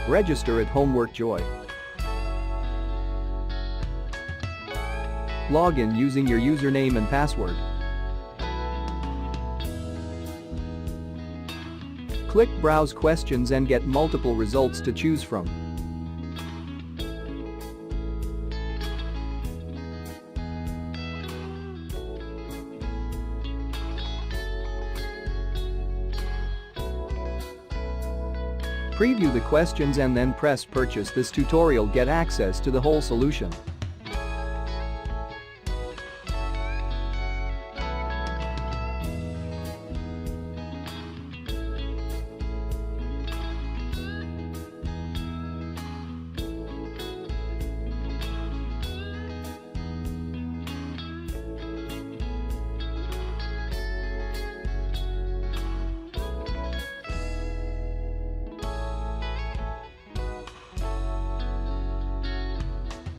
Register at Homework Joy. Log in using your username and password. Click Browse Questions and get multiple results to choose from. Preview the questions and then press Purchase. This tutorial get access to the whole solution.